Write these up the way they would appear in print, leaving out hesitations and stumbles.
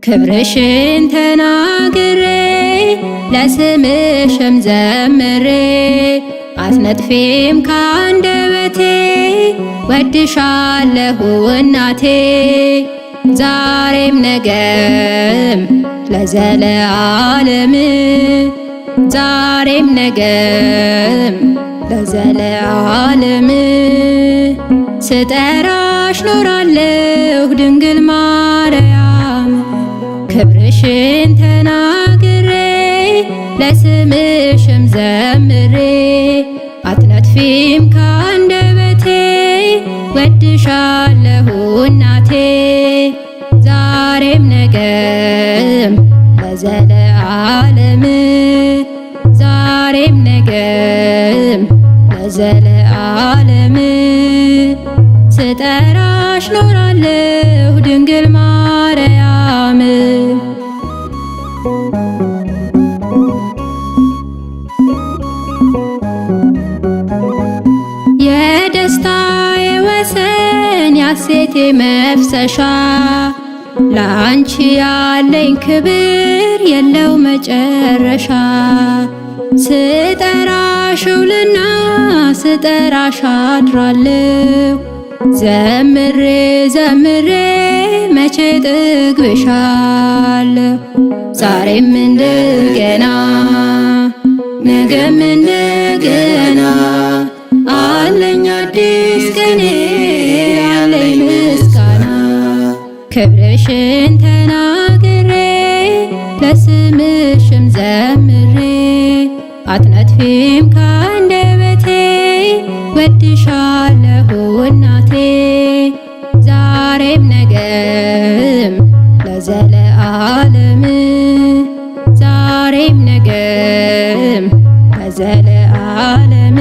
ክብርሽን ተናግሬ ለስምሽም ዘምሬ አትነጥፊም ካንደበቴ ወድሻለሁ እናቴ ዛሬም ነገም ለዘለዓለም ዛሬም ነገም ለዘለዓለም ስጠራሽ ኖራለሁ ድንግል ማርያም ክብርሽን ተናግሬ ለስምሽም ዘምሬ አትነጥፊም ካንደበቴ ወድሻለሁ እናቴ ዛሬም ነገም ለዘለዓለም ዛሬም ነገም ለዘለዓለም ስጠራሽ ኖራለሁ ድንግል ማርያም የደስታዬ ወሰን ያሴቴ መፍሰሻ ላንቺ ያለኝ ክብር የለው መጨረሻ ስጠራሽ ውልና ስጠራሽ አድራለሁ ዘምሬ ዘምሬ መቼ ጥግብሻለሁ ዛሬም እንደገና ነገም እንደገና አለኝ አዲስ ቀኔ ያለኝ ምስጋና ክብርሽን ተናግሬ ለስምሽም ዘምሬ አትነጥፊም ካንደበቴ ወድሻለሁ እናቴ ዛሬም ነገም ለዘለዓለም ዛሬም ነገም ለዘለዓለም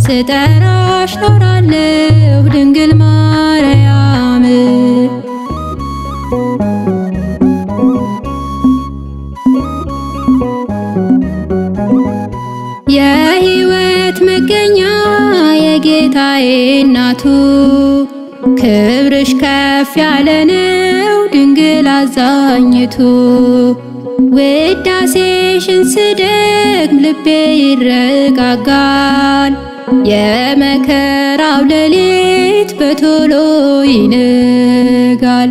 ስጠራሽ ኖራለሁ ድንግል ማርያም የሕይወት መገኛ የጌታዬ እናቱ ክብርሽ ከፍ ያለ ነው ድንግል አዛኝቱ ውዳሴሽን ስደግም ልቤ ይረጋጋል የመከራው ሌሊት በቶሎ ይነጋል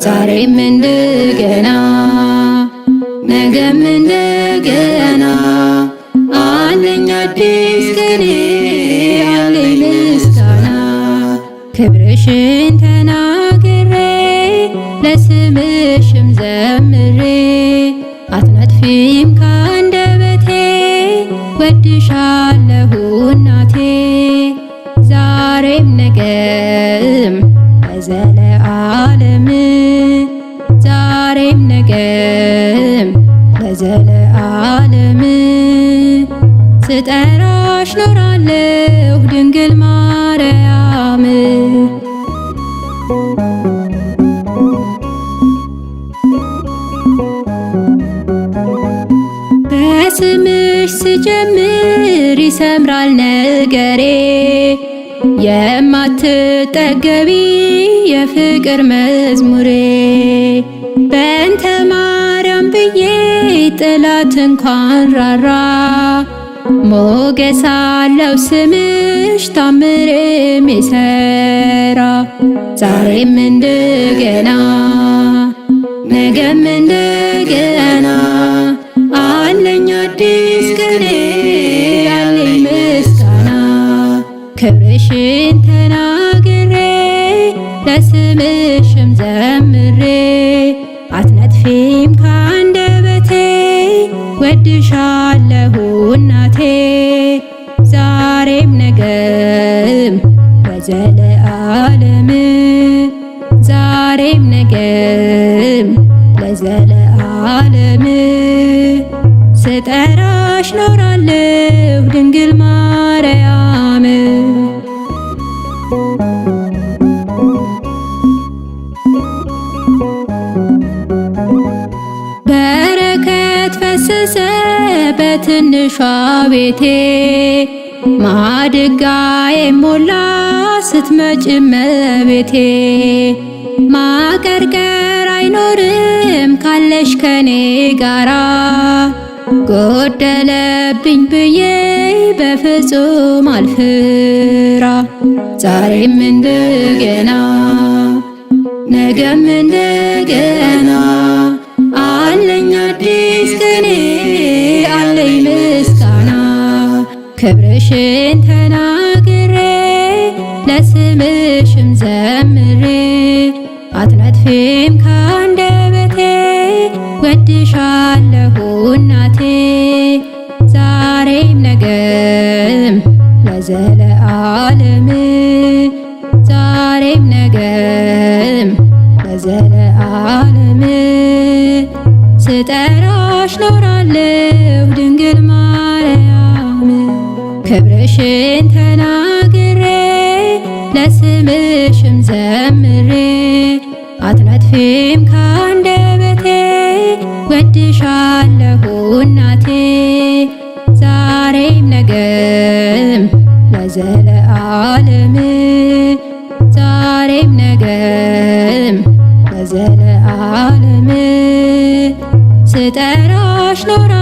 ዛሬም እንደገና ነገም እንደገና አለኝ አዲስ ቀኔ ያለኝ ምስጋና ክብርሽን ተናግሬ ለስምሽም ዘምሬ አትነጥፊም ካንደበቴ ወድሻለሁ እናቴ ዛሬም ነገም ለዘለዓለም ዛሬም ነገም ለዘለዓለም ስጠራሽ ኖራለሁ ድንግል ማርያም በስምሽ ስጀምር ይሰምራል ነገሬ የማትጠገቢ የፍቅር መዝሙሬ በእንተ ማርያም ብዬ ጠላት እንኳን ራራ ሞገስ አለው ስምሽ ታምር የሚሰራ ዛሬም እንደገና ነገም እንደገና አለኝ አዲስ ቀኔ ያለኝ ምስጋና ክብርሽን ተናግሬ ለስምሽም ዘምሬ አትነጥፊም ካንደበቴ ወድሻለሁ እናቴ ዛሬም ነገም ለዘለዓለም ዛሬም ነገም ለዘለዓለም ስጠራሽ ኖራለሁ ድንግል ማርያም በረከት ፈሰሰ በትንሿ ቤቴ ማድጋዬ ሞላ ስትመጭ እመቤቴ ማቀርቀር አይኖርም ካለሽ ከኔ ጋራ። ጎደለብኝ ብዬ በፍጹም አልፍራ። ዛሬም እንደገና ነገም እንደገና አለኝ አዲስ ቀኔ አለኝ ምስጋና። ክብርሽን ተናግሬ ለስምሽም ዘምሬ አትነጥፊም ካንደበቴ ወድሻለሁ እናቴ። ዛሬም ነገም ለዘለዓለም ዛሬም ነገም ለዘለዓለም ስጠራሽ ኖራለሁ ድንግል ማርያም። ክብርሽን ተናግሬ ለስምሽም ዘምሬ አትነጥፊም ካንደበቴ ወድሻለሁ እናቴ። ዛሬም ነገም ለዘለዓለም ዛሬም ነገም ለዘለዓለም ስጠራሽ ኖራ